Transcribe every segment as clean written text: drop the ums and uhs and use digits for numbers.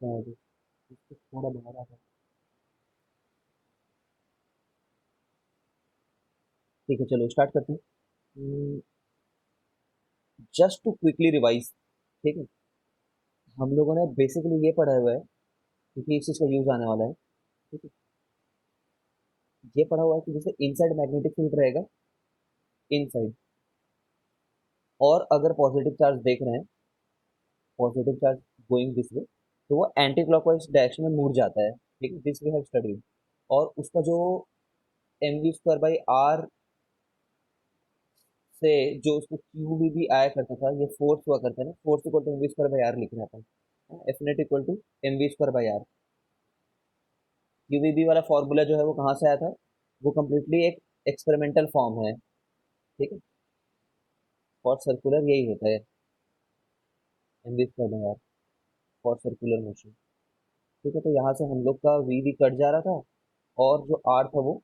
इसको थोड़ा बाहर आ जाए। ठीक है, चलो स्टार्ट करते हैं। Just to quickly revise. ठीक है, हम लोगों ने बेसिकली ये पढ़ा हुआ है क्योंकि इस चीज़ का यूज आने वाला है। ठीक है, ये पढ़ा हुआ है कि जैसे इनसाइड मैग्नेटिक फील्ड रहेगा, इनसाइड, और अगर पॉजिटिव चार्ज देख रहे हैं, positive charge going this way, तो वो एंटी क्लॉकवाइज डायरेक्शन में मुड़ जाता है। ठीक है, दिस वी हैव स्टडीड। और उसका जो M V square by R से जो उसको क्यू भी आया करता था, ये फोर्स हुआ करता है ना, force equal to M V square by R लिख रहा था, F net equal to M V square by R. QVB वाला फॉर्मूला जो है वो कहाँ से आया था? वो कम्प्लीटली एक एक्सपेरिमेंटल फॉर्म है। ठीक है, फॉर सर्कुलर यही होता है, M V square by R, for circular motion. ठीक है, तो यहाँ से हम लोग का वी भी कट जा रहा था, और जो आर था वो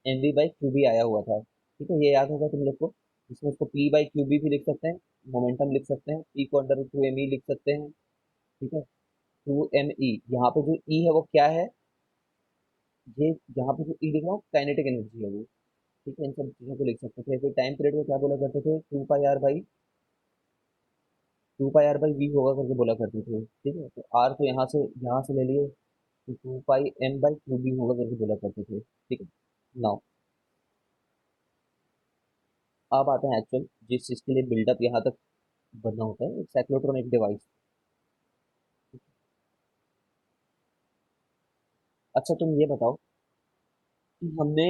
M V by Q B आया हुआ था। ठीक है, ये याद होगा तुम लोग को। इसमें उसको पी बाई क्यू बी भी लिख सकते हैं, मोमेंटम लिख सकते हैं, पी को अंडर टू एम ई लिख सकते हैं। ठीक है, टू एम ई, यहाँ पे जो ई है वो क्या है? ये यहाँ पे जो ई लिख रहा हूँ काइनेटिक एनर्जी है वो। ठीक है, इन सब चीज़ों को लिख सकते थे। फिर टाइम पीरियड को क्या बोला करते थे? Two pi R by V होगा करके बोला करते थे। ठीक है, तो आर तो यहाँ से ले लिए, तो two pi M by Q B होगा करके बोला करते थे। ठीक है, नाउ अब आते हैं एक्चुअल जिस चीज़ के लिए बिल्डअप यहाँ तक बनना होता है, एक साइक्लोट्रॉनिक डिवाइस। अच्छा, तुम ये बताओ कि हमने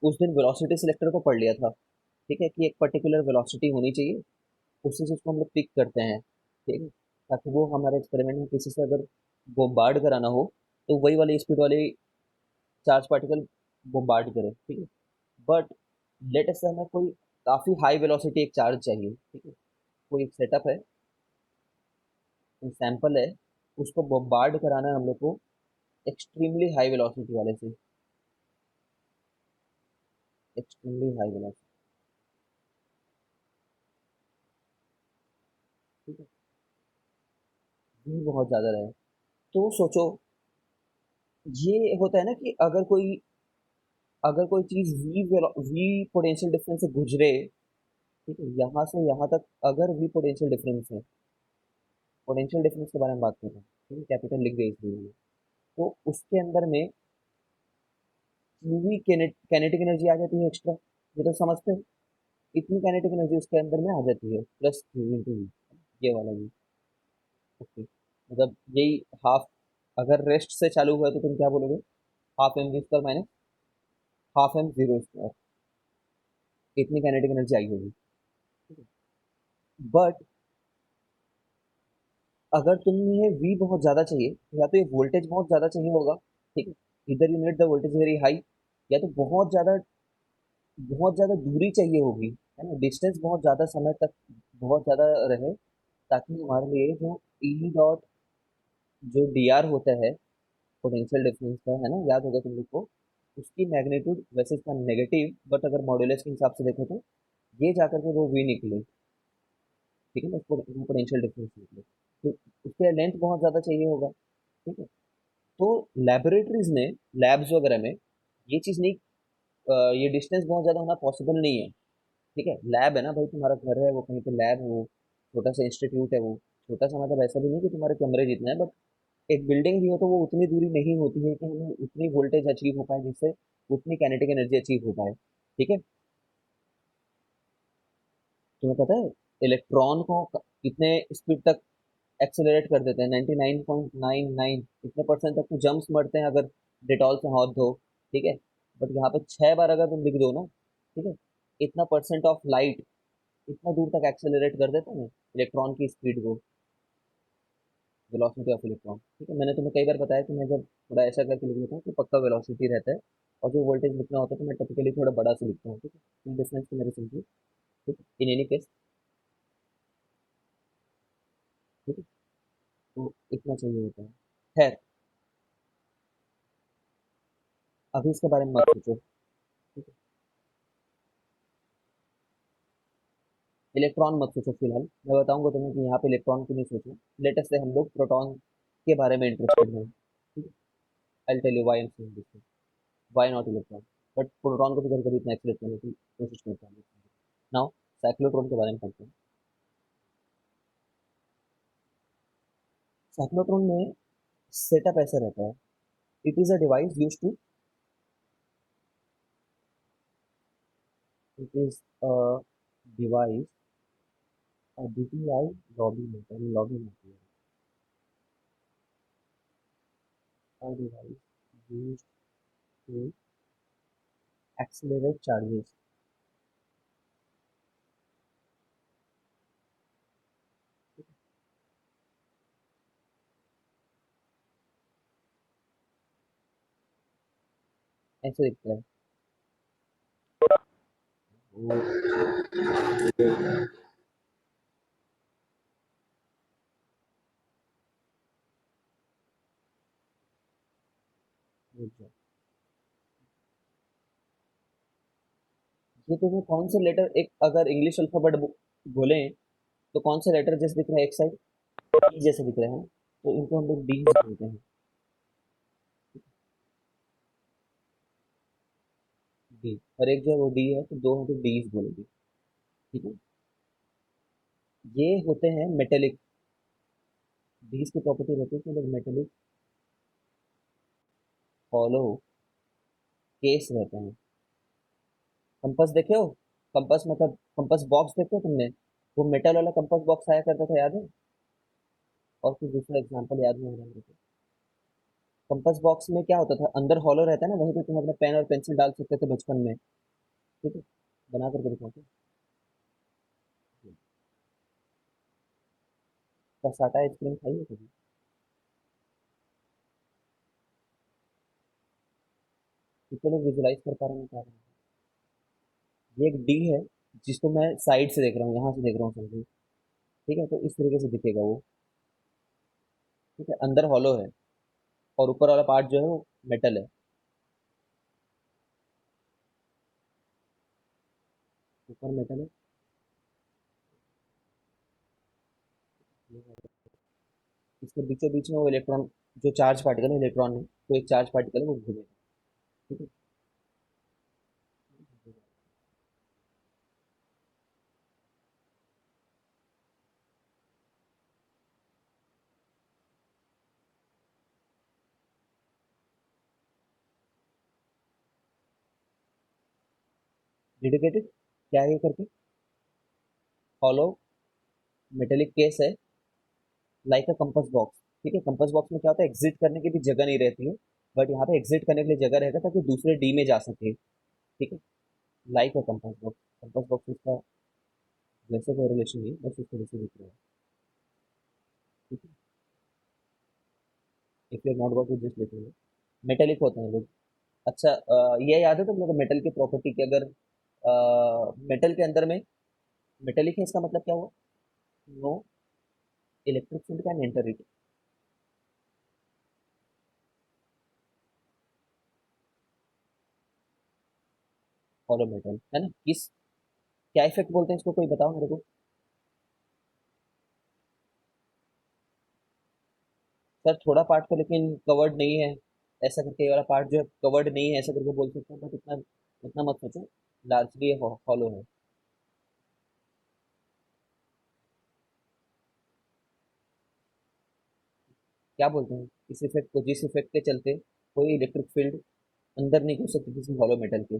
उस दिन वेलोसिटी सिलेक्टर को पढ़ लिया था। ठीक है, कि एक पर्टिकुलर वेलोसिटी होनी चाहिए, उसी चीज़ को हम लोग पिक करते हैं। ठीक है, ताकि वो हमारे एक्सपेरिमेंट में किसी से अगर बोम्बार्ड कराना हो, तो वही वाली स्पीड वाली चार्ज पार्टिकल बोम्बार्ड करे। ठीक है, बट लेट अस से हमें कोई काफ़ी हाई वेलोसिटी एक चार्ज चाहिए। ठीक है, कोई एक सेटअप है, कोई सैंपल है, उसको बोम्बार्ड कराना है हम लोग को एक्सट्रीमली हाई वेलोसिटी वाले से, एक्सट्रीमली हाई वेलोसिटी। ठीक है, ये बहुत ज़्यादा रहे। तो सोचो, ये होता है ना कि अगर कोई चीज़ वी पोटेंशियल डिफरेंस से गुजरे। ठीक है, यहाँ से यहाँ तक अगर वी पोटेंशियल डिफरेंस है, पोटेंशियल डिफरेंस के बारे में बात कर रहे हैं। ठीक है, कैपिटल लिख गई इसलिए मैंने। तो उसके अंदर में यूवी कैनेटिक एनर्जी आ जाती है एक्स्ट्रा, ये तो समझते हो। इतनी काइनेटिक एनर्जी उसके अंदर में आ जाती है, प्लस यूवी इंटू वी, ये वाला भी। ओके, मतलब यही हाफ, अगर रेस्ट से चालू हुआ है तो तुम क्या बोलोगे? Half M V square minus half M zero square, इतनी काइनेटिक एनर्जी आई होगी। बट अगर तुम्हें वी बहुत ज़्यादा चाहिए, तो या तो ये वोल्टेज बहुत ज़्यादा चाहिए होगा। ठीक है, इधर you need the voltage very high, या तो बहुत ज़्यादा दूरी चाहिए होगी, है ना, डिस्टेंस बहुत ज़्यादा समय तक बहुत ज़्यादा रहे, ताकि हमारे लिए जो ई डॉट, जो डी आर होता है पोटेंशियल डिफरेंस का, है ना, याद होगा तुम लोग को, उसकी मैग्नीट्यूड वैसे इसका नेगेटिव, बट अगर मॉड्यूलस के हिसाब से देखो तो ये जाकर के वो वी निकले। ठीक है ना, उसको पोटेंशियल डिफरेंस निकले, तो उसके लेंथ बहुत ज़्यादा चाहिए होगा। ठीक है, तो लेबोरेटरीज में, लैब्स वगैरह में ये चीज़ नहीं, ये डिस्टेंस बहुत ज़्यादा होना पॉसिबल नहीं है। ठीक है, लैब है ना भाई, तुम्हारा घर है वो, कहीं पे लैब हो, छोटा सा इंस्टीट्यूट है वो, छोटा सा मतलब ऐसा भी नहीं कि तुम्हारे कमरे जितना है, बट एक बिल्डिंग भी हो तो वो उतनी दूरी नहीं होती है कि हमें उतनी वोल्टेज अचीव हो पाए जिससे उतनी काइनेटिक एनर्जी अचीव हो पाए। ठीक है, तुम्हें पता है इलेक्ट्रॉन को कितने स्पीड तक एक्सेलरेट कर देते हैं? 99.99 इतने परसेंट तक तो जम्प्स मरते हैं अगर डिटॉल से हाथ धो। ठीक है, बट यहाँ पे 6 बार अगर तुम लिख दो ना, ठीक है, इतना परसेंट ऑफ लाइट इतना दूर तक एक्सेलरेट कर देते हैं इलेक्ट्रॉन की स्पीड को, वेलोसिटी ऑफ इलेक्ट्रॉन। ठीक है, मैंने तुम्हें कई बार बताया कि मैं जब थोड़ा ऐसा करके लिख लेता हूँ तो पक्का वेलोसिटी रहता है, और जो वोल्टेज लिखना होता है तो मैं टिपिकली थोड़ा बड़ा से लिखता हूँ। ठीक है, डिफरेंस को मेरे समझिए। ठीक है, इन एनी केस। ठीक है, तो इतना चाहिए होता है। खैर, अभी इसके बारे में मत सोचो। ठीक है, इलेक्ट्रॉन मत सोचो फिलहाल, मैं बताऊंगा तुम्हें कि यहाँ पे इलेक्ट्रॉन की नहीं सोचना। लेटेस्ट से हम लोग प्रोटॉन के बारे में इंटरेस्टेड है, ठीक है। I tell you why I am saying this, why not electron, but proton को भी कभी कभी इतना एक्सीलरेट करने की कोशिश करता है। नाउ साइक्लोट्रॉन के बारे में पढ़ते हैं। साइक्लोट्रॉन में सेटअप ऐसा रहता है, it is a device use to, it is a device, DPI lobby में, लॉबी में a device used to accelerate charges। ऐसे दिखता है वो। ये तुम्हें कौन से लेटर, एक अगर इंग्लिश अल्फाबेट बोले तो कौन से लेटर जैसे दिख रहा है, एक साइड डी जैसे दिख रहे हैं, तो इनको हम लोग डी बोलते हैं। डी, और एक जो है वो डी है, तो दो हैं तो डीज बोलेंगे, ठीक है। ये होते हैं मेटेलिक, डीज की प्रॉपर्टी रहती है कि मतलब मेटेलिक फॉलो केस रहते हैं। कंपास देखे हो, कंपास मतलब कंपास बॉक्स देखे हो तुमने, वो मेटल वाला कंपास बॉक्स आया करता था, याद है? और कुछ दूसरा एग्जांपल याद नहीं आ रहा मेरे को। कंपास बॉक्स में क्या होता था, अंदर हॉलो रहता है ना, वहीं पे तुम अपने पेन और पेंसिल डाल सकते थे बचपन में, ठीक है। बना करके दिखाओ। कसाटा आइसक्रीम खाई है कभी? कितने लोग विजुलाइज कर पा रहे हैं, बता रहे हैं। ये एक डी है, जिसको मैं साइड से देख रहा हूँ, यहाँ से देख रहा हूँ समझो, ठीक है। तो इस तरीके से दिखेगा वो, ठीक है। अंदर हॉलो है, और ऊपर वाला पार्ट जो है वो मेटल है। ऊपर मेटल है, इसके बीचों बीच में वो इलेक्ट्रॉन, जो चार्ज पार्टिकल है, इलेक्ट्रॉन है, तो एक चार्ज पार्टिकल है वो घूमेगा, ठीक है। डेडिकेटेड क्या है ये करके, हॉलो मेटेलिक केस है, लाइक अ कंपास बॉक्स, ठीक है। कंपास बॉक्स में क्या होता है, एग्जिट करने की भी जगह नहीं रहती है, बट यहाँ पे एग्जिट करने के लिए जगह रहेगा ताकि दूसरे डी में जा सके, ठीक है। Like a compass box, compass box इसका वैसे कोई रिलेशन नहीं है, बस इसको वैसे दिख रहा है, ठीक है। If you not got it just लिख लो। मेटेलिक होते हैं लोग। अच्छा, ये याद है तुम लोग को मेटल की प्रॉपर्टी की, अगर मेटल के अंदर में मेटेलिक है, इसका मतलब क्या हुआ? No electric field can enter it, follow metal, है ना। किस, क्या इफेक्ट बोलते हैं इसको, कोई बताओ मेरे को। सर थोड़ा पार्ट तो लेकिन कवर्ड नहीं है, ऐसा करके ये वाला पार्ट जो है कवर्ड नहीं है, ऐसा करके बोल सकते हैं, बट इतना इतना मत सोचो, लार्जली ये फॉलो है। क्या बोलते हैं इस इफेक्ट को, जिस इफेक्ट के चलते कोई इलेक्ट्रिक फील्ड अंदर नहीं घुस सकती किसी हॉलो मेटल के?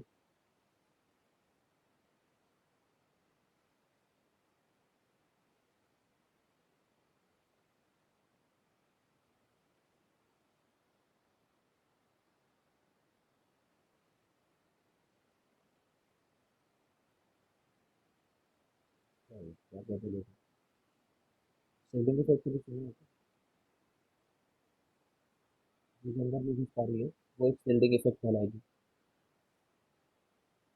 क्या क्या बोले, शिल्डिंग इफेक्ट भी सुना है, जो अंदर नहीं घुस पा रही है, वो एक शिल्डिंग इफेक्ट कहलाएगी,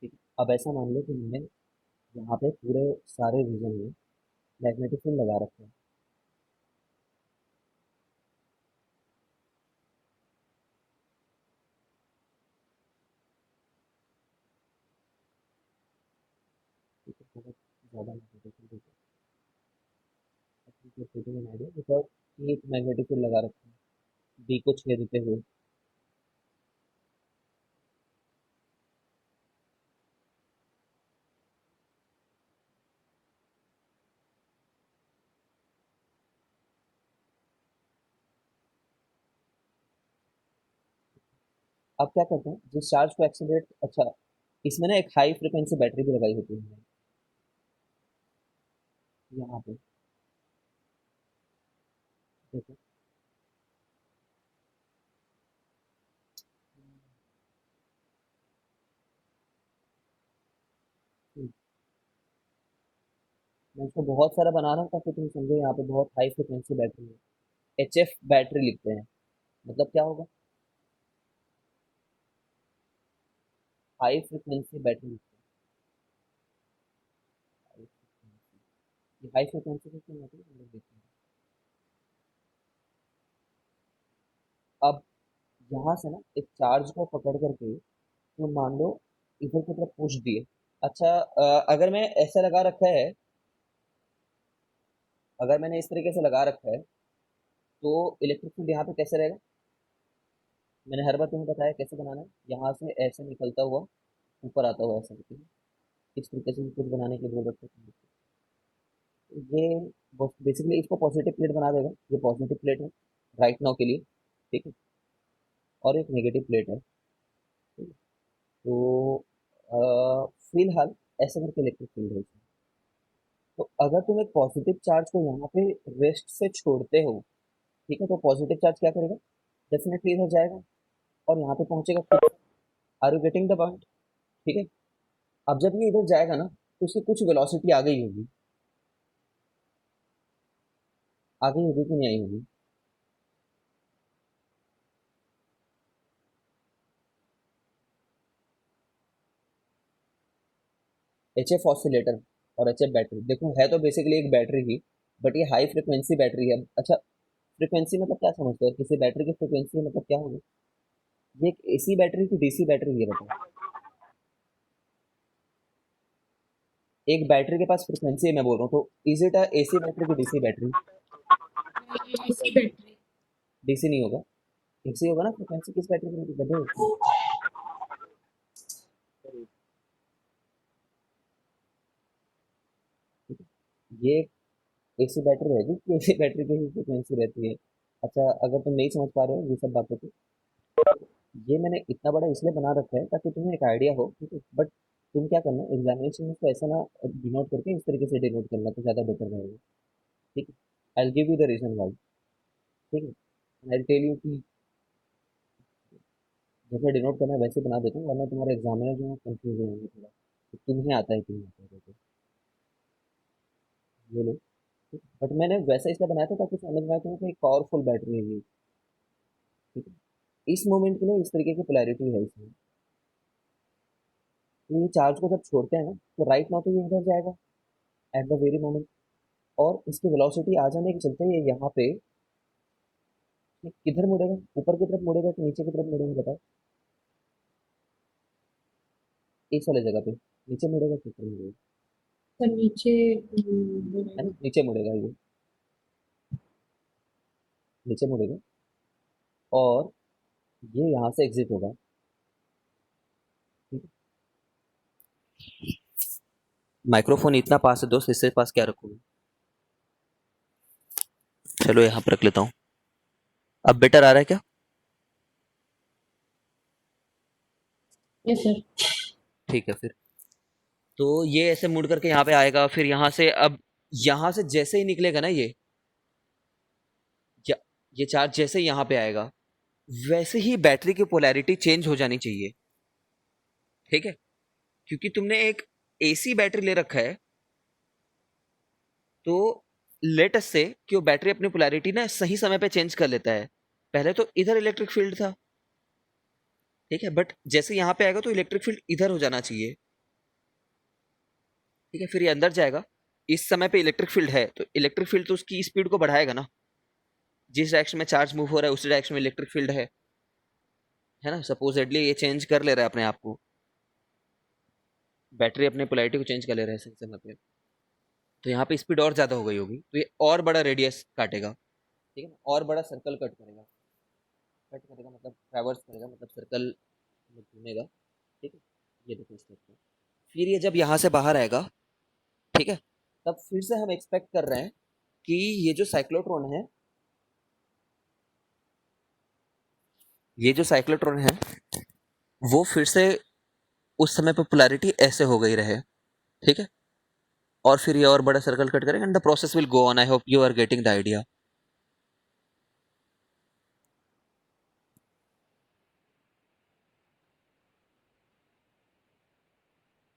ठीक है। अब ऐसा मान लो कि मैंने यहाँ पे पूरे सारे रीजन में मैग्नेटिक फील्ड लगा रखा है, ठीक है। बहुत ज़्यादा मैग्नेटिक फील्ड, आइडिया, बिकॉज एक मैग्नेटिक फील्ड लगा रखा है, बी को 6 देते हुए। अब क्या करते हैं, जिस चार्ज को एक्सीलरेट, अच्छा इसमें ना एक हाई फ्रिक्वेंसी बैटरी भी लगाई होती है यहाँ पे, देखो। हम्म, मैं इसको बहुत सारा बना रहा हूँ ताकि तुम समझो, यहाँ पे बहुत हाई फ्रिक्वेंसी बैटरी है। HF बैटरी लिखते हैं, मतलब क्या होगा, हाई फ्रिक्वेंसी बैटरी लिखते हैं। ये हाई फ्रिक्वेंसी की क्यों होती है, हम लोग देखते हैं। अब यहाँ से ना एक चार्ज को पकड़ करके, तो मान लो इधर की तरफ पुश दिए। अच्छा, अगर मैं ऐसा लगा रखा है, अगर मैंने इस तरीके से लगा रखा है, तो इलेक्ट्रिक फील्ड यहाँ पे कैसे रहेगा। मैंने हर बार तुम्हें बताया कैसे बनाना है, यहाँ से ऐसे निकलता हुआ ऊपर आता हुआ ऐसे निकले। इस तरीके से कुछ बनाने की जरूरत है तुमको। ये बेसिकली इसको पॉजिटिव प्लेट बना देगा, ये पॉजिटिव प्लेट है राइट नाउ के लिए, ठीक है। और एक नेगेटिव प्लेट है, ठीक है? तो फिलहाल ऐसे करके इलेक्ट्रिक फील्ड है इसमें। तो अगर तुम एक पॉजिटिव चार्ज को यहाँ पे रेस्ट से छोड़ते हो, ठीक है, तो पॉजिटिव चार्ज क्या करेगा, डेफिनेटली इधर जाएगा और यहाँ पे पहुंचेगा फिर। Are you getting the point, ठीक है। अब जब ये इधर जाएगा ना, तो उसकी कुछ वेलोसिटी आ गई होगी, आ गई होगी कि नहीं आई होगी। HF ऑसिलेटर और HF बैटरी, देखो है तो बेसिकली एक बैटरी ही, बट ये हाई फ्रिक्वेंसी बैटरी है। अच्छा, फ्रिक्वेंसी मतलब क्या समझते हो, किसी बैटरी की फ्रिक्वेंसी मतलब क्या होगी। ये एक AC बैटरी की DC बैटरी है, बताओ। एक बैटरी के पास फ्रिक्वेंसी है, मैं बोल रहा हूँ, तो is it a AC battery की DC battery. AC battery. DC नहीं होगा, AC होगा ना, फ्रिक्वेंसी किस बैटरी की होगी, गधे। ये AC बैटरी रहेगी कि AC बैटरी की ही फ्रिक्वेंसी रहती है। अच्छा, अगर तुम नहीं समझ पा रहे हो ये सब बातों को, ये मैंने इतना बड़ा इसलिए बना रखा है ताकि तुम्हें एक आइडिया हो, ठीक है। बट तुम क्या करना, एग्जामिनेशन में इसको ऐसा ना डिनोट करके इस तरीके से डिनोट करना, तो ज़्यादा बेटर रहेगा, ठीक है। I give you the reason why, ठीक है। आई टेल यू कि जैसे डिनोट करना है वैसे बना देता हूँ, वरना तुम्हारे एग्जामिनर जो है कंफ्यूज होंगे थोड़ा, तो तुम्हें आता है कि नहीं आता है, तो ये लो, ठीक है। बट मैंने वैसा इसलिए बनाया था ताकि समझ में आए तुम्हें कि एक पावरफुल बैटरी है ये, ठीक है। इस मोमेंट के लिए इस तरीके की पोलैरिटी है इसमें। तो ये चार्ज को जब छोड़ते हैं ना, तो राइट नाउ तो ये इधर जाएगा एट द वेरी मोमेंट, और इसकी वेलोसिटी आ जाने के चलते ये यहाँ पे ये किधर मुड़ेगा, ऊपर की तरफ मुड़ेगा कि नीचे की तरफ मुड़ेगा, बताओ। इस वाले जगह पे नीचे मुड़ेगा कि ऊपर मुड़ेगा, तो नीचे है ना, बोलेगा। नीचे मुड़ेगा ये, नीचे मुड़ेगा। और ये यहाँ से एग्जिट होगा, ठीक है। माइक्रोफोन इतना पास है दोस्त, इससे पास क्या रखोगे। चलो यहाँ पर रख लेता हूँ। अब बेटर आ रहा है क्या। Yes sir. ठीक है फिर। तो ये ऐसे मुड़ करके यहाँ पे आएगा, फिर यहाँ से, अब यहाँ से जैसे ही निकलेगा ना या- ये चार्ज जैसे ही यहाँ पे आएगा, वैसे ही बैटरी की पोलैरिटी चेंज हो जानी चाहिए, ठीक है। क्योंकि तुमने एक AC बैटरी ले रखा है, तो लेट अस से कि वो बैटरी अपनी पोलैरिटी ना सही समय पे चेंज कर लेता है। पहले तो इधर इलेक्ट्रिक फील्ड था, ठीक है, बट जैसे यहाँ पे आएगा तो इलेक्ट्रिक फील्ड इधर हो जाना चाहिए, ठीक है। फिर ये अंदर जाएगा, इस समय पे इलेक्ट्रिक फील्ड है, तो इलेक्ट्रिक फील्ड तो उसकी स्पीड को बढ़ाएगा ना, जिस डायरेक्शन में चार्ज मूव हो रहा है उसी डायरेक्शन में इलेक्ट्रिक फील्ड है ना। सपोजेडली ये चेंज कर ले रहा है अपने आप को, बैटरी अपने पोलैरिटी को चेंज कर ले रहा है सही समय पे, तो यहाँ पे स्पीड और ज्यादा हो गई होगी, तो ये और बड़ा रेडियस काटेगा, ठीक है ना, और बड़ा सर्कल कट करेगा। कट करेगा मतलब ट्रैवर्स करेगा मतलब सर्कल में घूमेगा। ठीक है, ये देखो इस टाइप का। फिर ये जब यहाँ से बाहर आएगा, ठीक है, तब फिर से हम एक्सपेक्ट कर रहे हैं कि ये जो साइक्लोट्रॉन है, ये जो साइक्लोट्रॉन है वो फिर से उस समय पे पोलैरिटी ऐसे हो गई रहे। ठीक है, और फिर ये और बड़ा सर्कल कट करेंगे and the process will go on. I hope you are getting the idea.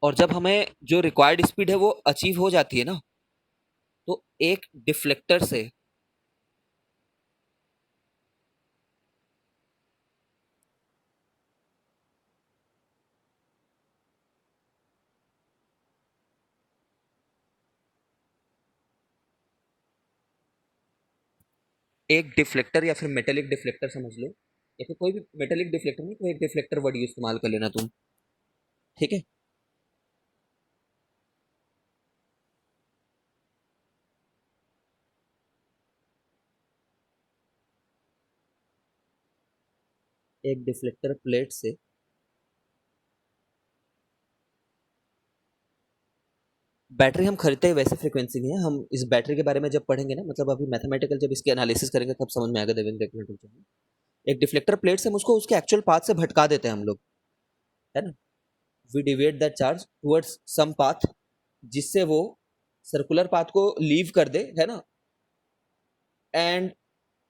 और जब हमें जो रिक्वायर्ड स्पीड है वो अचीव हो जाती है ना, तो एक डिफ्लेक्टर से, एक डिफ्लेक्टर या फिर मेटेलिक डिफ्लेक्टर समझ लो, या फिर कोई भी मेटेलिक डिफ्लेक्टर नहीं, कोई एक डिफ्लेक्टर वर्ड इस्तेमाल कर लेना तुम। ठीक है, एक डिफ्लेक्टर प्लेट से बैटरी हम खरीदते हैं वैसे फ्रीक्वेंसी में है। हम इस बैटरी के बारे में जब पढ़ेंगे ना, मतलब अभी मैथमेटिकल जब इसकी एनालिसिस करेंगे तब समझ में आएगा देवेंद्र एक मिनट रुक जाओ। एक डिफ्लेक्टर प्लेट से हम उसको उसके एक्चुअल पाथ से भटका देते हैं हम लोग, है ना। We deviate that charge towards some path, जिससे वो सर्कुलर पाथ को लीव कर दे, है ना। एंड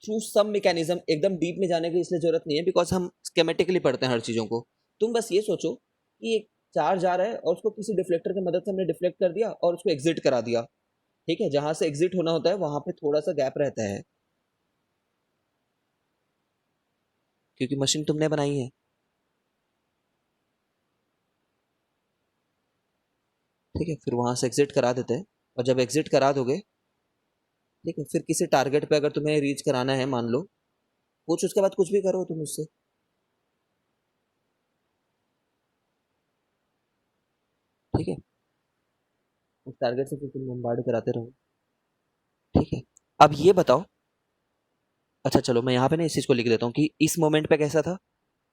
थ्रू सम मैकेनिज्म, एकदम डीप में जाने की इसलिए जरूरत नहीं है बिकॉज हम स्केमेटिकली पढ़ते हैं हर चीज़ों को। तुम बस ये सोचो कि एक चार्ज आ रहा है और उसको किसी डिफ्लेक्टर की मदद से हमने डिफ्लेक्ट कर दिया और उसको एग्जिट करा दिया। ठीक है, जहां से एग्जिट होना होता है वहां पे थोड़ा सा गैप रहता है, क्योंकि मशीन तुमने बनाई है। ठीक है, फिर वहां से एग्जिट करा देते हैं। और जब एग्जिट करा दोगे, ठीक है, फिर किसी टारगेट पे अगर तुम्हें रीच कराना है मान लो, कुछ उसके बाद कुछ भी करो तुम उससे। ठीक है, उस टारगेट से फिर तुम बम्बार्ड कराते रहो। ठीक है, अब ये बताओ। अच्छा चलो, मैं यहाँ पे ना इस चीज को लिख देता हूँ कि इस मोमेंट पे कैसा था,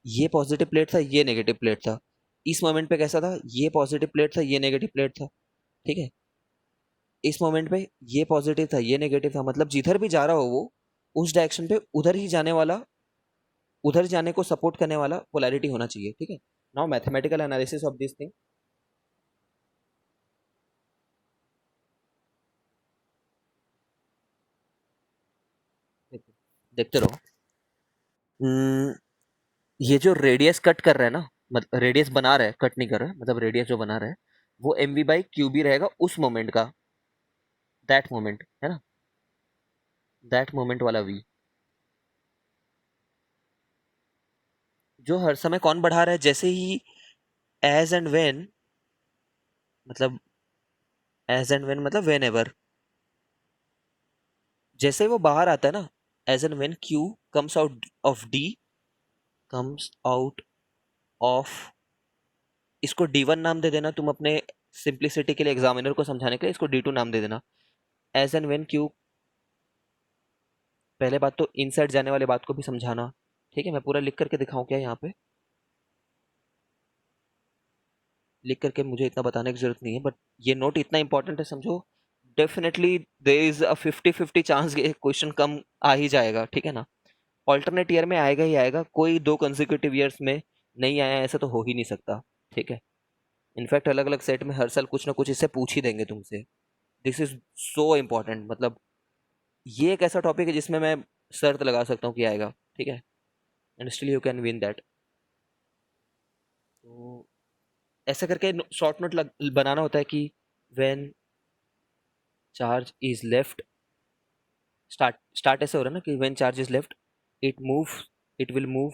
ये पॉजिटिव प्लेट था, ये नेगेटिव प्लेट था। इस मोमेंट पे कैसा था, ये पॉजिटिव प्लेट था, ये नेगेटिव प्लेट था। ठीक है, इस मोमेंट पे ये पॉजिटिव था, ये नेगेटिव था, मतलब जिधर भी जा रहा हो वो उस डायरेक्शन पे उधर ही जाने वाला, उधर जाने को सपोर्ट करने वाला पोलैरिटी होना चाहिए। ठीक है, now mathematical analysis of this thing. देखो, देखते रहो। हम्म, ये जो रेडियस कट कर रहा है ना, मतलब रेडियस बना रहा है, कट नहीं कर रहा है, मतलब रेडियस जो बना रहा है वो M V by Q B रहेगा उस मोमेंट का, दैट मोमेंट है ना, दैट मोमेंट वाला वी। जो हर समय कौन बढ़ा रहा है, जैसे ही एज एंड वेन, मतलब एज एंड वेन मतलब वेन एवर, जैसे ही वो बाहर आता है ना, as and when Q comes out of D, comes out of, इसको D1 नाम दे देना तुम अपने सिंप्लिसिटी के लिए, एग्जामिनर को समझाने के लिए इसको D2 नाम दे देना। एज एंड वेन क्यू, पहले बात तो इनसाइड जाने वाले बात को भी समझाना। ठीक है, मैं पूरा लिख करके दिखाऊं क्या यहाँ पे, लिख करके मुझे इतना बताने की जरूरत नहीं है, बट ये नोट इतना इंपॉर्टेंट है समझो। Definitely there is a 50-50 chance ये क्वेश्चन कम आ ही जाएगा। ठीक है ना, ऑल्टरनेट ईयर में आएगा ही आएगा, कोई दो कंसेक्यूटिव ईयर्स में नहीं आया ऐसा तो हो ही नहीं सकता। ठीक है, इनफैक्ट अलग अलग सेट में हर साल कुछ ना कुछ इससे पूछ ही देंगे तुमसे। दिस इज सो इम्पॉर्टेंट, मतलब ये एक ऐसा टॉपिक है जिसमें मैं शर्त लगा सकता हूँ कि आएगा। ठीक है, and still you can win that. तो ऐसा करके शॉर्ट नोट बनाना होता है कि when charge is left, start start ऐसे हो रहा है ना कि when charge is left it move, it will move,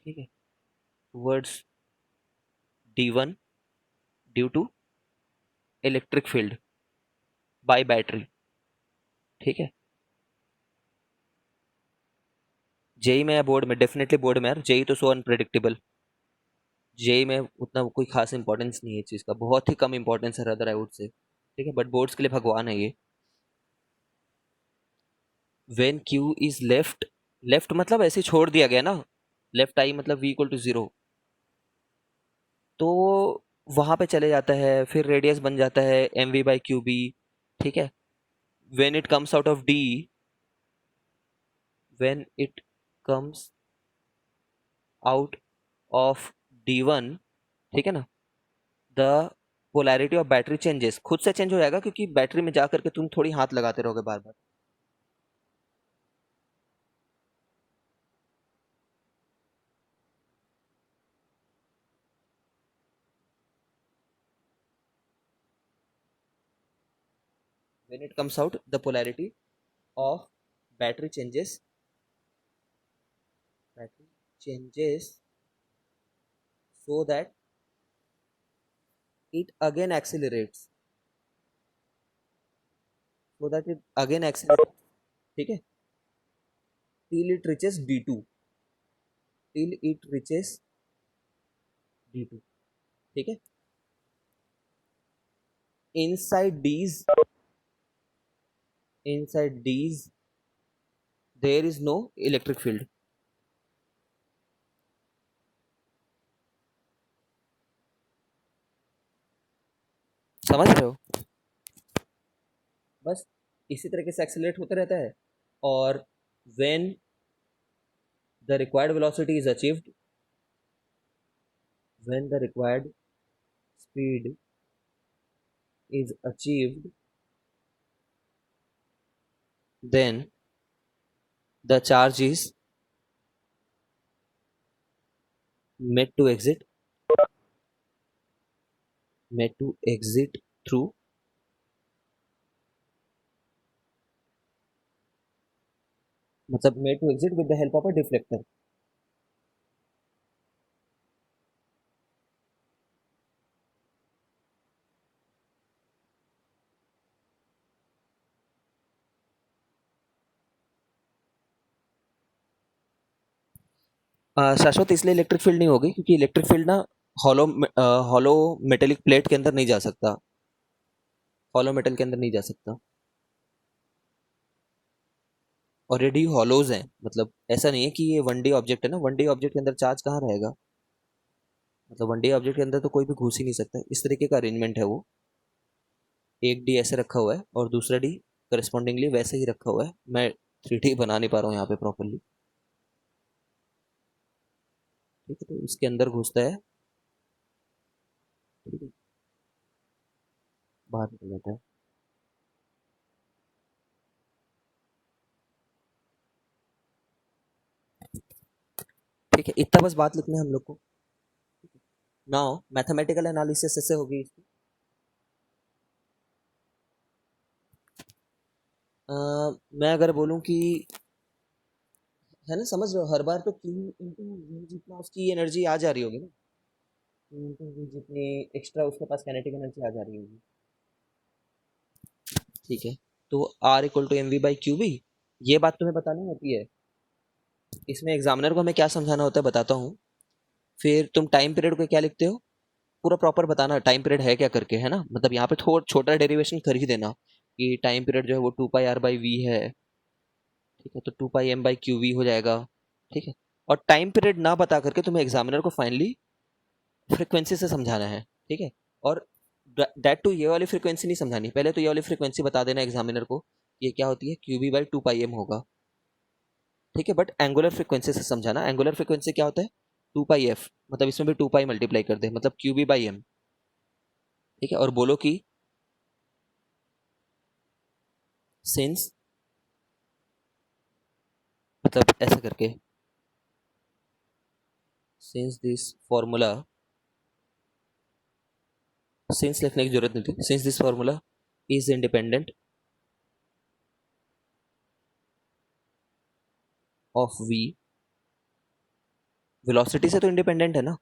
ठीक है, towards D1 due to electric field by battery. ठीक है, जेई में या बोर्ड में, डेफिनेटली बोर्ड में यार, जेई तो सो अनप्रेडिक्टेबल। जेई में उतना कोई खास इंपॉर्टेंस नहीं है चीज़ का, बहुत ही कम इंपॉर्टेंस है रदर आई वुड से। ठीक है, बट बोर्ड्स के लिए भगवान है ये। When Q is left, left मतलब ऐसे छोड़ दिया गया ना, लेफ्ट आई मतलब v इक्वल टू 0, तो वहां पे चले जाता है, फिर रेडियस बन जाता है M V by Q B. ठीक है, when it comes out of D, when it comes out of D1, ठीक है ना, the polarity of battery changes, खुद से चेंज हो जाएगा क्योंकि बैटरी में जा करके तुम थोड़ी हाथ लगाते रहोगे बार बार। When it comes out, the polarity of battery changes so that it again accelerates, so that it again accelerates, ठीक है, till it reaches D2, till it reaches D2, ठीक है। inside D's inside D's there is no electric field। समझ रहे हो? बस इसी तरीके से एक्सेलरेट होता रहता है, और when the required velocity is achieved, when the required speed is achieved, then the charge is made to exit through मतलब made to exit with the help of a deflector। शाश्वत इसलिए इलेक्ट्रिक फील्ड नहीं होगी क्योंकि electric field ना hollow hollow metallic plate के अंदर नहीं जा सकता, हॉलो मेटल के अंदर नहीं जा सकता। ऑलरेडी हॉलोज हैं, मतलब ऐसा नहीं है कि ये वन डी ऑब्जेक्ट है ना, वन डी ऑब्जेक्ट के अंदर चार्ज कहाँ रहेगा, मतलब वन डी ऑब्जेक्ट के अंदर तो कोई भी घुस ही नहीं सकता, इस तरीके का अरेंजमेंट है वो। एक डी ऐसे रखा हुआ है और दूसरा डी करस्पॉन्डिंगली वैसे ही रखा हुआ है। मैं 3D बना नहीं पा रहा हूँ यहाँ पे प्रॉपरली। ठीक है, तो इसके अंदर घुसता है, ठीक है, बाहर निकल जाता है। ठीक है, इतना बस बात लिखना है हम लोग को। नाउ मैथमेटिकल एनालिसिस ऐसे होगी इसकी। मैं अगर बोलूँ कि, है ना, समझ रहे हो, हर बार तो Q इंटू V जितना उसकी एनर्जी आ जा रही होगी ना, Q इंटू V जितनी एक्स्ट्रा उसके पास काइनेटिक एनर्जी आ जा रही होगी। ठीक है, तो R equal to M V by Q B, ये बात तुम्हें बतानी होती है। इसमें एग्जामिनर को हमें क्या समझाना होता है बताता हूँ। फिर तुम टाइम पीरियड को क्या लिखते हो, पूरा प्रॉपर बताना टाइम पीरियड है क्या करके, है ना, मतलब यहाँ पे थोड़ा छोटा डेरिवेशन कर ही देना कि टाइम पीरियड जो है वो 2πr/v है। ठीक है, तो 2πm/qv हो जाएगा। ठीक है, और टाइम पीरियड ना बता करके तुम्हें एग्जामिनर को फाइनली फ्रिक्वेंसी से समझाना है। ठीक है, और दैट टू ये वाली फ्रिक्वेंसी नहीं समझानी, पहले तो ये वाली फ्रिक्वेंसी बता देना एग्जामिनर को, ये क्या होती है, qv/2πm होगा। ठीक है, बट एंगुलर फ्रिक्वेंसी से समझाना, एंगुलर फ्रिक्वेंसी क्या होता है, 2πf, मतलब इसमें भी 2π मल्टीप्लाई कर दे, मतलब qv/m। ठीक है, और बोलो कि सिंस, मतलब ऐसा करके, सिंस दिस फॉर्मूला, सिंस लिखने की जरूरत नहीं थी, since this formula is independent of v, velocity से तो इंडिपेंडेंट है ना,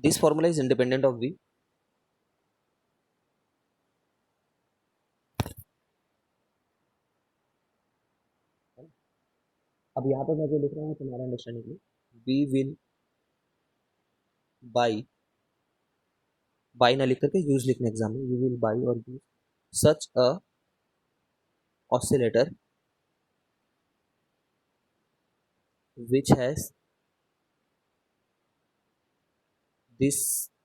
this formula is independent of v। अब यहाँ पे मैं जो लिख रहा हूँ तुम्हारा अंडरस्टैंडिंग के लिए, वी विल बाई, बाई ना लिख करके यूज लिखना एग्जाम में, वी विल बाई और use such a oscillator which has this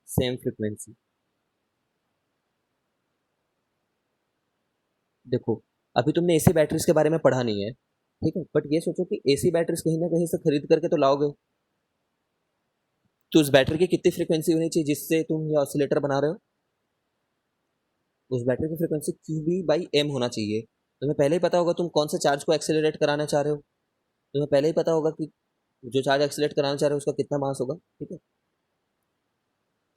same frequency. देखो, अभी तुमने एसी बैटरीज के बारे में पढ़ा नहीं है, ठीक है, बट ये सोचो कि एसी बैटरीज कहीं ना कहीं से खरीद करके तो लाओगे, तो उस बैटरी की कितनी फ्रीक्वेंसी होनी चाहिए जिससे तुम ये ऑसिलेटर बना रहे हो? उस बैटरी की frequency Q B by M होना चाहिए। तुम्हें पहले ही पता होगा तुम कौन से चार्ज को एक्सेलरेट कराना चाह रहे हो, तुम्हें पहले ही पता होगा कि जो चार्ज एक्सेलरेट कराना चाह रहे हो उसका कितना मास होगा, ठीक है,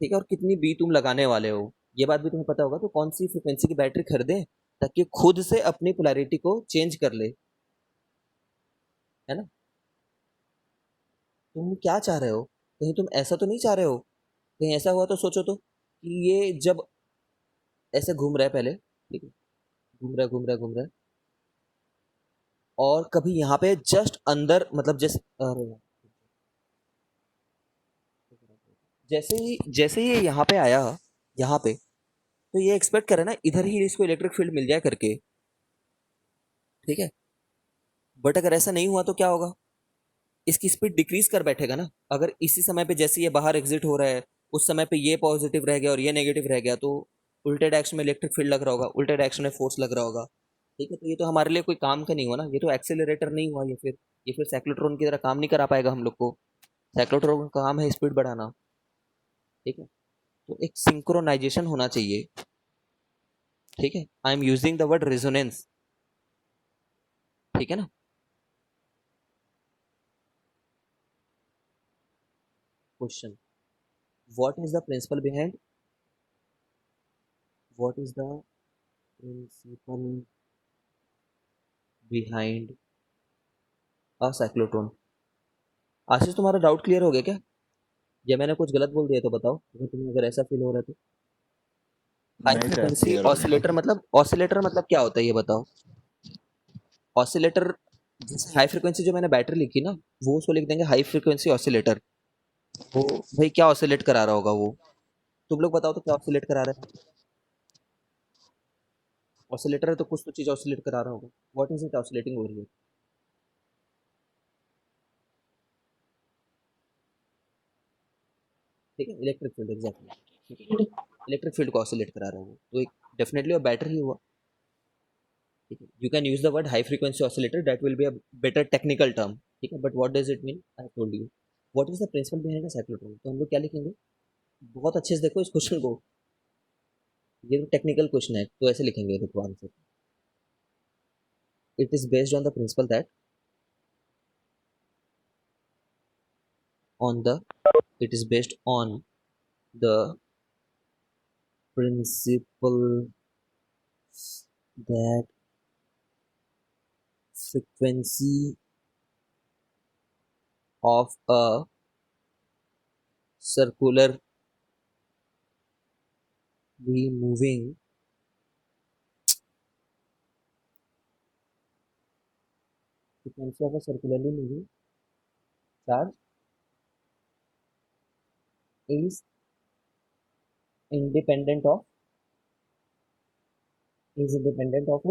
ठीक है, और कितनी बी तुम लगाने वाले हो, ये बात भी तुम्हें पता होगा, तो कौन सी फ्रिक्वेंसी की बैटरी खरीदें ताकि खुद से अपनी पोलैरिटी को चेंज कर ले, है ना? तुम क्या चाह रहे हो? कहीं तुम ऐसा तो नहीं चाह रहे हो, कहीं ऐसा हुआ तो सोचो तो कि ये जब ऐसे घूम रहा है पहले, ठीक है, घूम रहा है घूम रहा है घूम रहा है, और कभी यहाँ पे जस्ट अंदर, मतलब जैसे, अरे यार, जैसे ही ये यहाँ पे आया, यहाँ पे, तो ये एक्सपेक्ट करे ना इधर ही इसको इलेक्ट्रिक फील्ड मिल जाए करके, ठीक है, बट अगर ऐसा नहीं हुआ तो क्या होगा? इसकी स्पीड डिक्रीज कर बैठेगा ना। अगर इसी समय पे जैसे ये बाहर एग्जिट हो रहा है, उस समय पे ये पॉजिटिव रह गया और ये नेगेटिव रह गया, तो उल्टे डायरेक्शन में इलेक्ट्रिक फील्ड लग रहा होगा, उल्टे डायरेक्शन में फोर्स लग रहा होगा, ठीक है, तो ये तो हमारे लिए कोई काम का नहीं हुआ ना, ये तो एक्सेलरेटर नहीं हुआ, ये फिर साइक्लोट्रॉन की तरह काम नहीं करा पाएगा हम लोग को। साइक्लोट्रॉन का काम है स्पीड बढ़ाना, ठीक है, तो एक सिंक्रोनाइजेशन होना चाहिए, ठीक है, I am using the word resonance, ठीक है ना? Question, what is the principle behind, what is the principle behind a cyclotron? Ashish, तुम्हारा डाउट क्लियर हो गया क्या? या मैंने कुछ गलत बोल दिया तो बताओ, अगर तुम्हें अगर ऐसा फील हो रहा है तो। हाई नहीं सर, फ्रिक्वेंसी क्लियर हो गया। ऑसिलेटर मतलब क्या होता है ये बताओ? ऑसिलेटर, जैसे हाई फ्रिक्वेंसी जो मैंने बैटरी लिखी ना, वो उसको लिख देंगे हाई फ्रिक्वेंसी ऑसिलेटर। वो भाई क्या ऑसिलेट करा रहा होगा वो? तुम लोग बताओ तो क्या ऑसिलेट करा रहा है? ऑसिलेटर है तो कुछ तो चीज ऑसिलेट करा रहा होगा। What is it oscillating over here? ठीक है, इलेक्ट्रिक फील्ड, एग्जैक्टली, ठीक है, इलेक्ट्रिक फील्ड को ऑसिलेट करा रहा है वो, तो एक डेफिनेटली और बैटरी ही हुआ, ठीक है, you can use the word high frequency oscillator, that will be a better technical term, ठीक है, but what does it mean, I told you. What is the principle behind the cyclotron, तो हम लोग क्या लिखेंगे? बहुत अच्छे से देखो इस क्वेश्चन को, ये टेक्निकल क्वेश्चन है, तो ऐसे लिखेंगे, देखो answer, it is based on the principal that, on the, it is based on the principle that frequency of a circularly moving frequency of a circularly moving charge is independent of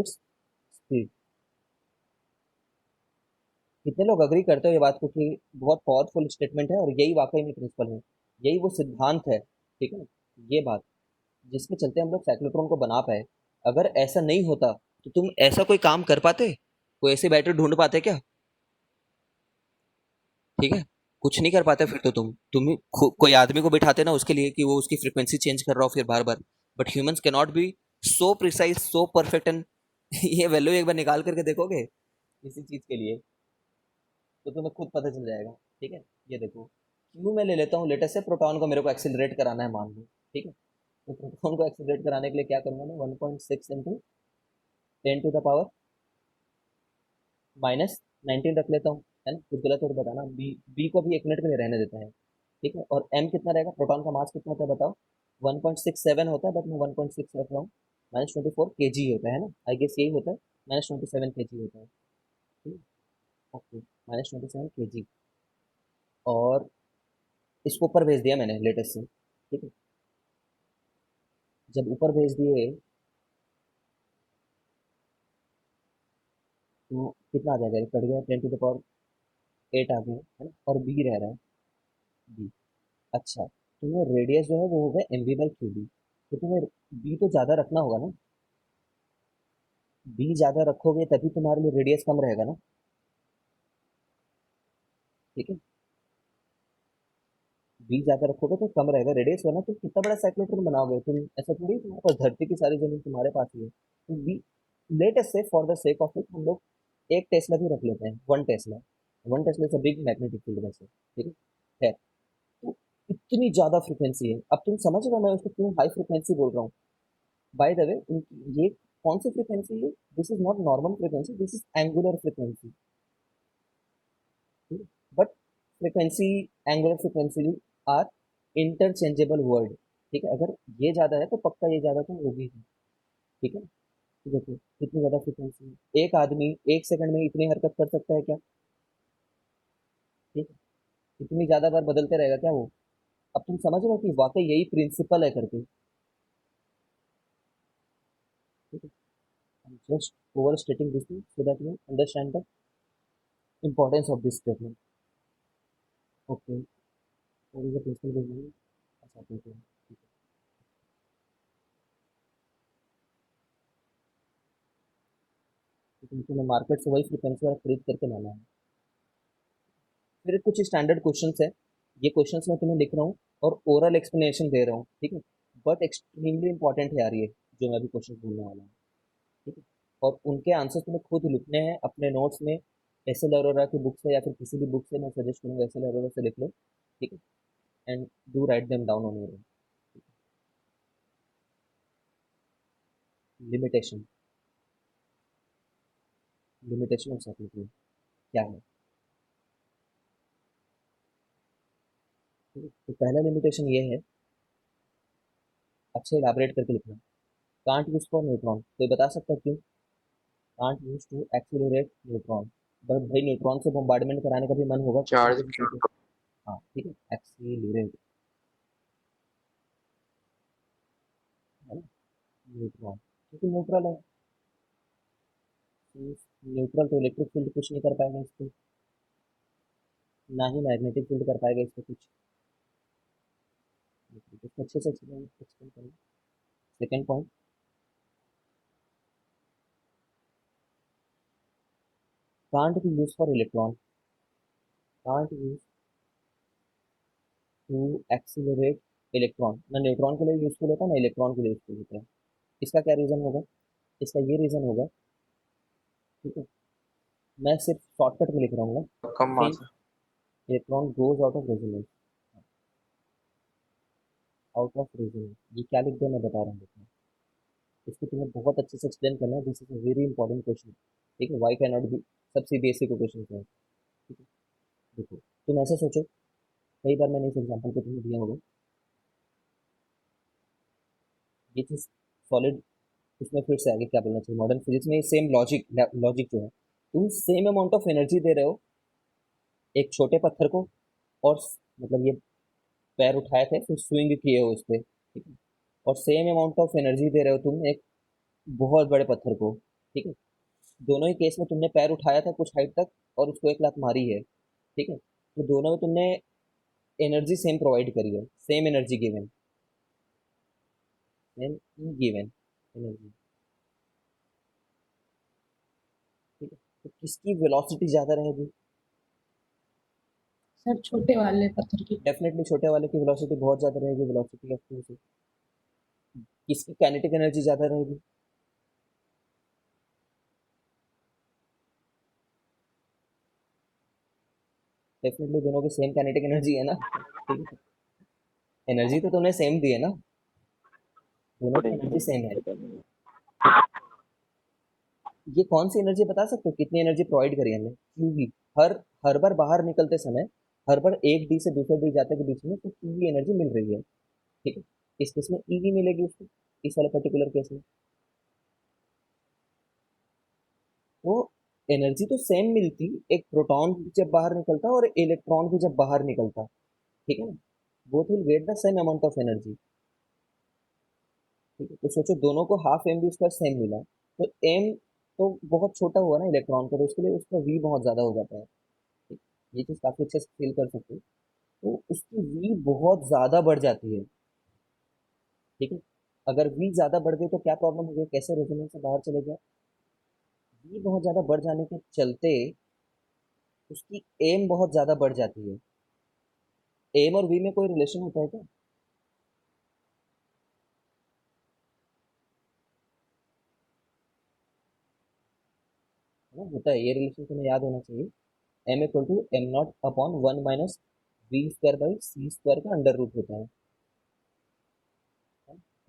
its speed। कितने लोग agree करते हो ये बात को कि बहुत powerful statement है और यही वाकई में प्रिंसिपल है, यही वो सिद्धांत है, ठीक है ना, ये बात जिसके चलते हम लोग साइक्लोट्रॉन को बना पाए। अगर ऐसा नहीं होता तो तुम ऐसा कोई काम कर पाते, कोई ऐसी बैटरी ढूंढ पाते क्या? ठीक है, कुछ नहीं कर पाते फिर तो तुम कोई आदमी को बिठाते ना उसके लिए कि वो उसकी फ्रीक्वेंसी चेंज कर रहा हो फिर बार बार, but humans can not be so precise so perfect and ये वैल्यू एक बार निकाल करके देखोगे किसी चीज के लिए तो तुम्हें खुद पता चल जाएगा, ठीक है। ये देखो, क्यों मैं ले लेता हूँ, लेटेस्ट से प्रोटॉन को मेरे को एक्सिलरेट कराना है मान लो, ठीक है, तो प्रोटॉन को एक्सिलरेट कराने के लिए क्या करूंगा मैं, 1.6 इंटू 10 टू द पावर -19 रख लेता हूँ, है ना, कुछ गलत हो तो बताना, बी को भी 1 मिनट के लिए रहने देते हैं, ठीक है, और एम कितना रहेगा, प्रोटॉन का मास कितना होता है बताओ? 1.67 होता है, बट मैं 1.6 रख रहा हूँ, -24 kg होता है ना, आई गेस यही होता है, -27 kg होता है, ठीक है, ओके, -27 kg, और इसको ऊपर भेज दिया मैंने लेटेस्ट से, ठीक है, जब ऊपर भेज दिए तो कितना आ जाएगा, कट गया, 10⁸ आ गया है ना, और बी रह रहा है, बी। अच्छा, तुम्हें रेडियस जो है वो हो गया mv/qd, तो तुम्हें बी तो ज़्यादा रखना होगा ना, बी ज़्यादा रखोगे तभी तुम्हारे लिए रेडियस कम रहेगा ना। ठीक है, बी ज़्यादा रखोगे तो कम रहेगा रेडियस, वरना तुम कितना बड़ा साइक्लोट्रॉन बनाओगे, तुम ऐसा थोड़ी तुम्हारे पास धरती की सारी जमीन तुम्हारे पास ही है। तो बी, लेट अस से for the sake of it हम लोग 1 टेस्ला भी रख लेते हैं, 1 टेस्ला, 1 टेस्ला से बिग मैग्नेटिक फील्ड में से, ठीक है। तो इतनी ज़्यादा फ्रिक्वेंसी है, अब तुम समझ रहे हो मैं उसको क्यों हाई फ्रिक्वेंसी बोल रहा हूँ। बाय द वे, ये कौन सी फ्रिक्वेंसी है, this is not normal frequency, this is angular frequency, but frequency, angular frequency are interchangeable word. ठीक है, अगर ये ज़्यादा है तो पक्का ये ज़्यादा तो होगी ही। ठीक है, तो देखो कितनी ज़्यादा फ्रिक्वेंसी है, एक आदमी 1 सेकंड में इतनी हरकत कर सकता है क्या। ठीक है, इतनी ज़्यादा बार बदलते रहेगा क्या वो। अब तुम समझ रहे हो कि वाकई यही प्रिंसिपल है करके। ठीक है, just over स्टेटिंग this thing so that you understand the importance of this statement. Okay, what is the principle behind. अच्छा ठीक है, ठीक है। तो तुम्हें मार्केट से वही फ्रिक्वेंसी वाला खरीद करके लाना है। फिर कुछ स्टैंडर्ड क्वेश्चंस है, ये क्वेश्चंस मैं तुम्हें लिख रहा हूँ और ओरल एक्सप्लेनेशन दे रहा हूँ, ठीक है। बट एक्सट्रीमली इंपॉर्टेंट है यार ये, जो मैं अभी क्वेश्चन बोलने वाला हूँ। ठीक है, और उनके आंसर्स तुम्हें खुद लिखने हैं अपने नोट्स में, एस एल अरोरा की बुक से या फिर किसी भी बुक से, मैं सजेस्ट करूँगा एस एल अरोरा से लिख लो। ठीक है, and do write them down on your. Limitation, limitation of circuitry क्या है। ठीक है? तो पहला लिमिटेशन ये है, अच्छे इलाबरेट करके लिखना। कांट यूज फॉर न्यूट्रॉन, कोई बता सकता है क्यों। Can't use to accelerate neutron, but भाई न्यूट्रॉन से बॉम्बार्डमेंट कराने का भी मन होगा किसी न चार्ज किसी को। हाँ ठीक है, एक्सीलरेट है ना, न्यूट्रॉन क्योंकि न्यूट्रल है, न्यूट्रल तो इलेक्ट्रिक फील्ड कुछ नहीं कर पाएगा इसको, ना ही मैग्नेटिक फील्ड कर पाएगा इसको कुछ। इसको अच्छे से एक्सप्लेन करें। Second point, can't be use for electron, can't use to accelerate electron, ना न्यूट्रॉन के लिए यूजफुल होता है ना इलेक्ट्रॉन के लिए यूजफुल होता है। इसका क्या रीजन होगा, इसका ये रीजन होगा, ठीक है, मैं सिर्फ शॉर्टकट में लिख रहा हूँ ना, कम सिंस मास है। Electron goes out of resonance, out of resonance, ये क्या लिख दिया मैं बता रहा हूँ देखना। इसको तुम्हें बहुत अच्छे से एक्सप्लेन करना है, this is a very important question. ठीक है, वाई कैन नॉट बी, सब सीबीएसई के क्वेश्चन है। ठीक है, देखो तुम ऐसे सोचो, कई बार मैंने इस एग्जाम्पल को तुम्हें दिया होगा, ये चीज सॉलिड, उसमें फिर से आगे क्या बोलना चाहिए, मॉडर्न फिजिक्स में सेम लॉजिक, लॉजिक जो है, तुम सेम अमाउंट ऑफ एनर्जी दे रहे हो एक छोटे पत्थर को, और मतलब ये पैर उठाए थे फिर स्विंग किए हो उस पे, ठीक है, और सेम अमाउंट ऑफ एनर्जी दे रहे हो तुम एक बहुत बड़े पत्थर को। ठीक है, दोनों ही केस में तुमने पैर उठाया था कुछ हाइट तक और उसको एक लात मारी है। ठीक है, तो दोनों में तुमने एनर्जी सेम प्रोवाइड करी है, same energy given, same given energy. ठीक है, तो किसकी वेलोसिटी ज़्यादा रहेगी। सर छोटे वाले पत्थर की। डेफिनेटली छोटे वाले की वेलोसिटी बहुत ज़्यादा रहेगी, वेलोसिटी ऑफ फ्लो से। किसकी काइनेटिक एनर्जी ज़्यादा रहेगी। डेफिनेटली दोनों की सेम काइनेटिक एनर्जी है ना। ठीक है, एनर्जी तो तुमने सेम दी है ना, दोनों की एनर्जी सेम है। ये कौन सी एनर्जी बता सकते हो, कितनी एनर्जी प्रोवाइड करी हमने, क्यूबी। हर हर बार बाहर निकलते समय, हर बार एक डी से दूसरे डी जाते के बीच में तो क्यूबी एनर्जी मिल रही है। ठीक है, इस केस में ईवी मिलेगी उसको, इस वाले पर्टिकुलर केस में। तो एनर्जी तो सेम मिलती, एक प्रोटॉन जब बाहर निकलता और इलेक्ट्रॉन भी जब बाहर निकलता, ठीक है ना, both will get the same amount of energy. ठीक है, तो सोचो दोनों को हाफ एम बी स्क्वायर सेम मिला, तो एम तो बहुत छोटा हुआ ना इलेक्ट्रॉन का, तो उसके लिए उसका वी बहुत ज़्यादा हो जाता है। ठीक, ये चीज़ काफ़ी अच्छे से फील कर सकते हो। तो उसकी वी बहुत ज़्यादा बढ़ जाती है। ठीक है, अगर वी ज़्यादा बढ़ गई तो क्या प्रॉब्लम हो गई, कैसे रेजोनेंस से बाहर चले गया। वी बहुत ज़्यादा बढ़ जाने के चलते उसकी एम बहुत ज़्यादा बढ़ जाती है। एम और वी में कोई रिलेशन होता है क्या? है ना, होता है, ये रिलेशन तुम्हें याद होना चाहिए। M equal to m nought upon one minus v square by c square का अंडर रूट होता है।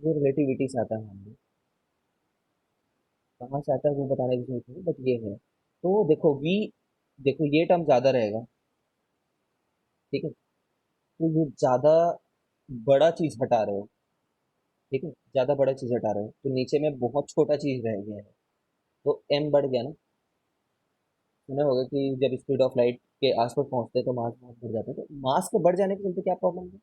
ये रिलेटिविटी से आता है हमारे। कहाँ से आता है वो बताने की जरूरत नहीं, बट ये है। तो देखो वी, देखो ये टर्म ज़्यादा रहेगा। ठीक है, तो ये ज़्यादा बड़ा चीज़ हटा रहे हो। ठीक है, ज़्यादा बड़ा चीज़ हटा रहे हो तो नीचे में बहुत छोटा चीज़ रह गया है। तो एम बढ़ गया ना। सुना होगा कि जब स्पीड ऑफ लाइट के आसपास पहुंचते हैं तो मास बहुत बढ़ जाता है, तो मास के बढ़ जाने के चलते क्या प्रॉब्लम है।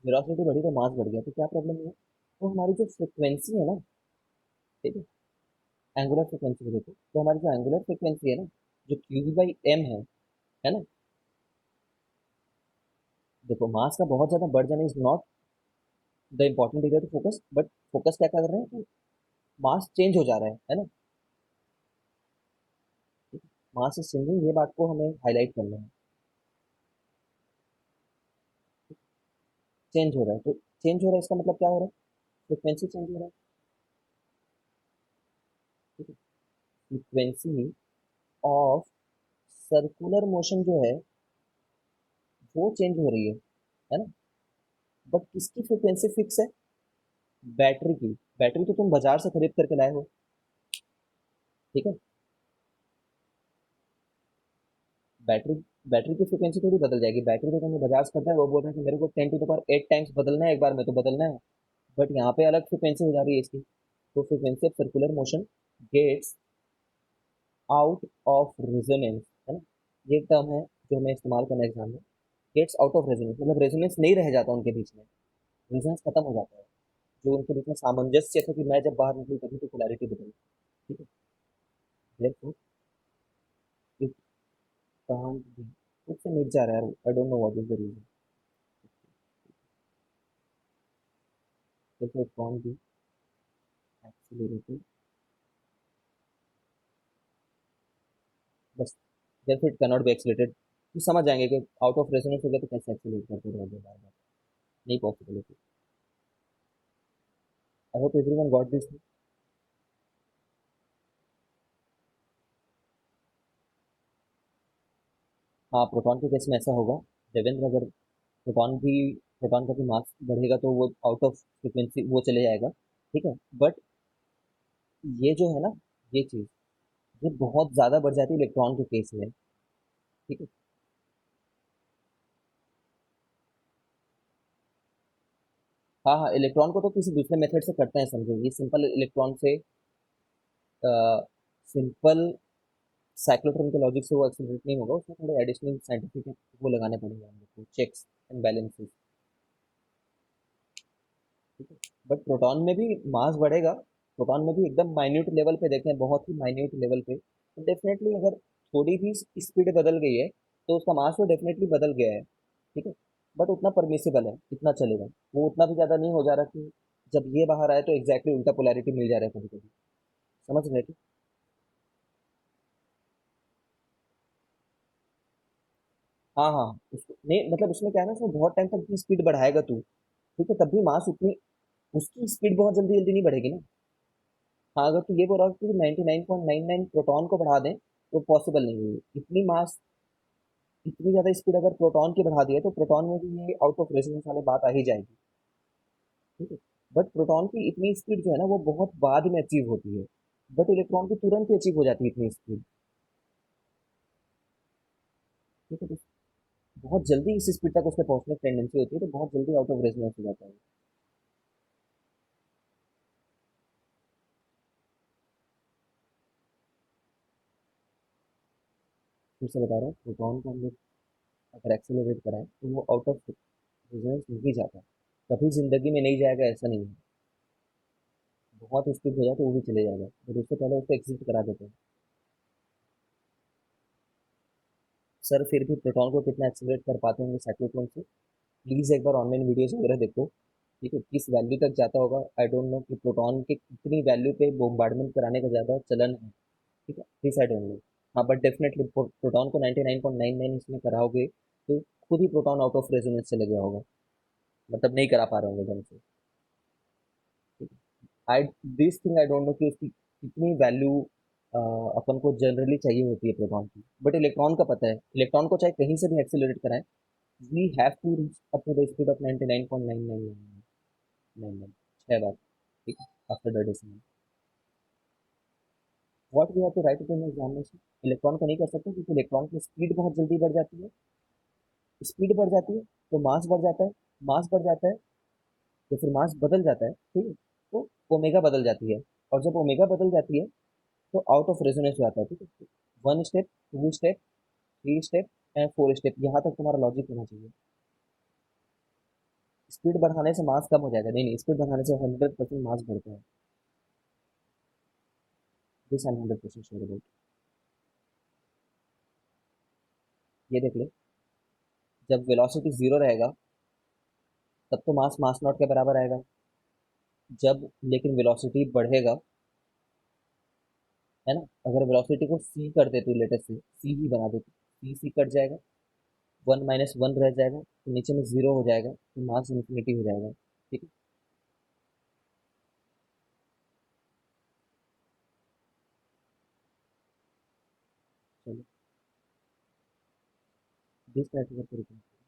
वेलोसिटी बढ़ी तो मास बढ़ गया, तो क्या प्रॉब्लम है। तो हमारी जो फ्रिक्वेंसी है ना, ठीक है, एंगुलर फ्रिक्वेंसी को देखो, तो हमारी जो एंगुलर फ्रिक्वेंसी है ना, जो क्यू वी बाई एम है ना। देखो मास का बहुत ज्यादा बढ़ जाना is not the important area to focus, but focus क्या कर रहे हैं कि मास चेंज हो जा रहा है ना। मास इज चेंजिंग, ये बात को हमें हाईलाइट करना है। चेंज हो रहा है, तो चेंज हो रहा है इसका मतलब क्या हो रहा है, फ्रिक्वेंसी चेंज हो रहा है। ठीक है, फ्रिक्वेंसी ऑफ सर्कुलर मोशन जो है वो चेंज हो रही है ना। बट किसकी फ्रिक्वेंसी फिक्स है, बैटरी की। बैटरी तो तुम बाजार से खरीद करके लाए हो। ठीक है, बैटरी बैटरी की फ्रिक्वेंसी थोड़ी बदल जाएगी। बैटरी तो तुम्हें बाजार से करता है, वो बोल रहा है कि मेरे को 10 टू द पावर 8 टाइम्स बदलना है एक बार में, तो बदलना है। बट यहाँ पे अलग फ्रिक्वेंसी हो जा रही है इसकी। तो frequency of circular motion gets out of resonance, है ना। ये टर्म है जो मैं इस्तेमाल करना एग्जाम में। गेट्स आउट ऑफ रेजोनेंस मतलब रेजोनेंस नहीं रह जाता उनके बीच में, रेजोनेंस खत्म हो जाता है। जो उनके बीच में सामंजस्य था कि मैं जब बाहर निकली तभी तो पोलैरिटी बदली। ठीक है, therefore it can't be, खुद से मिट जा रहा है, I don't know what is the reason. therefore it can't be accelerated, बस therefore it cannot be accelerated। तो समझ जाएंगे कि आउट ऑफ रेजोनेंस हो गया तो कैसे एक्सीलरेट करते रहोगे बार बार, नहीं पॉसिबल है। I hope everyone got this. हाँ, प्रोटॉन के केस में ऐसा होगा देवेंद्र, अगर प्रोटॉन का भी मास बढ़ेगा तो वो आउट ऑफ फ्रिक्वेंसी वो चले जाएगा। ठीक है, बट ये जो है ना, ये चीज़ ये बहुत ज़्यादा बढ़ जाती है इलेक्ट्रॉन के केस में। ठीक है, हाँ हाँ, इलेक्ट्रॉन को तो किसी दूसरे मेथड से करते हैं, समझो ये सिंपल इलेक्ट्रॉन से, सिंपल साइक्लोट्रॉन के लॉजिक से वो एक्सीलरेट नहीं होगा, उसमें थोड़े एडिशनल साइंटिफिक वो लगाने पड़ेंगे हम लोग को, चेक्स एंड बैलेंसेस। ठीक है, बट प्रोटॉन में भी मास बढ़ेगा। प्रोटॉन में भी एकदम माइन्यूट लेवल पे देखें, बहुत ही माइन्यूट लेवल पे, तो डेफिनेटली अगर थोड़ी भी स्पीड बदल गई है तो उसका मास तो डेफिनेटली बदल गया है। ठीक है, बट उतना परमिसिबल है, इतना चलेगा। वो उतना भी ज़्यादा नहीं हो जा रहा कि जब ये बाहर आए तो एग्जैक्टली उल्टा पोलैरिटी मिल जा रहा है कभी कभी। समझ रहे थे। हाँ हाँ, उसको नहीं, मतलब उसमें क्या है ना, उसमें बहुत टाइम तक भी स्पीड बढ़ाएगा तू। ठीक है, तब भी मास उतनी, उसकी स्पीड बहुत जल्दी जल्दी नहीं बढ़ेगी ना। हाँ, अगर तू ये बोल रहा है कि 99.99 प्रोटॉन को बढ़ा दें तो पॉसिबल नहीं है इतनी मास। इतनी ज़्यादा स्पीड अगर प्रोटॉन की बढ़ा दिया तो प्रोटॉन में भी ये आउट ऑफ रेजोनेंस वाली बात आ ही जाएगी। ठीक है, बट प्रोटॉन की इतनी स्पीड जो है ना वो बहुत बाद में अचीव होती है, बट इलेक्ट्रॉन की तुरंत ही अचीव हो जाती है इतनी स्पीड। ठीक है, तो बहुत जल्दी इस स्पीड तक उसके पहुंचने की टेंडेंसी होती है, तो बहुत जल्दी आउट ऑफ रेजोनेंस हो जाता है। फिर से बता रहा हूँ, प्रोटॉन को हम लोग अगर एक्सेलरेट कराएं तो वो आउट ऑफ रेजोनेंस नहीं जाता, कभी जिंदगी में नहीं जाएगा ऐसा नहीं है। बहुत स्पीड हो जाए तो वो भी चले जाएगा, बट उससे पहले उसको एग्जिट करा देते हैं। सर फिर भी प्रोटॉन को कितना एक्सेलरेट कर पाते होंगे साइक्लोट्रॉन से? प्लीज़ एक बार ऑनलाइन वीडियोस वगैरह देखो, ठीक है, किस वैल्यू तक जाता होगा आई डोंट नो, कि प्रोटॉन के कितनी वैल्यू पे बोम्बार्डमेंट कराने का ज़्यादा चलन है, ठीक है, दिस आई डोंट नो। हाँ बट डेफिनेटली प्रोटॉन को 99.99 इसमें कराओगे तो खुद ही प्रोटॉन आउट ऑफ रेजोनेंस चले गया होगा, मतलब नहीं करा पा रहे होंगे ढंग से। I this thing I don't know कि उसकी कितनी वैल्यू अपन को जनरली चाहिए होती है प्रोटॉन की, बट इलेक्ट्रॉन का पता है, इलेक्ट्रॉन को चाहे कहीं से भी एक्सेलरेट कराएं, we have to reach up to the speed of 99.9999 छह बार, ठीक है, after the decimal. What we have to write it in examination, electron को नहीं कर सकते क्योंकि इलेक्ट्रॉन की स्पीड बहुत जल्दी बढ़ जाती है, स्पीड बढ़ जाती है तो मास बढ़ जाता है, मास बढ़ जाता है तो फिर मास बदल जाता है, ठीक है, तो ओमेगा बदल जाती है, और जब ओमेगा बदल जाती है तो आउट ऑफ रेजोनेंस हो जाता है, ठीक है। One step, two step, three step and four step, यहाँ तक तुम्हारा लॉजिक होना चाहिए। स्पीड बढ़ाने से मास कम हो जाएगा, नहीं नहीं, स्पीड बढ़ाने से 100% मास बढ़ता है, this I am 100% sure about. ये देख ले, जब वेलोसिटी जीरो रहेगा तब तो मास मास नॉट के बराबर आएगा, जब लेकिन वेलोसिटी बढ़ेगा, है ना, अगर वेलोसिटी को सी कर दे तो लेटर से सी ही बना दे, सी सी कट जाएगा, वन माइनस वन रह जाएगा तो नीचे में जीरो हो जाएगा तो मास इन्फिनिटी हो जाएगा, ठीक है। चलो, दिस प्रैक्टिकल करेंगे।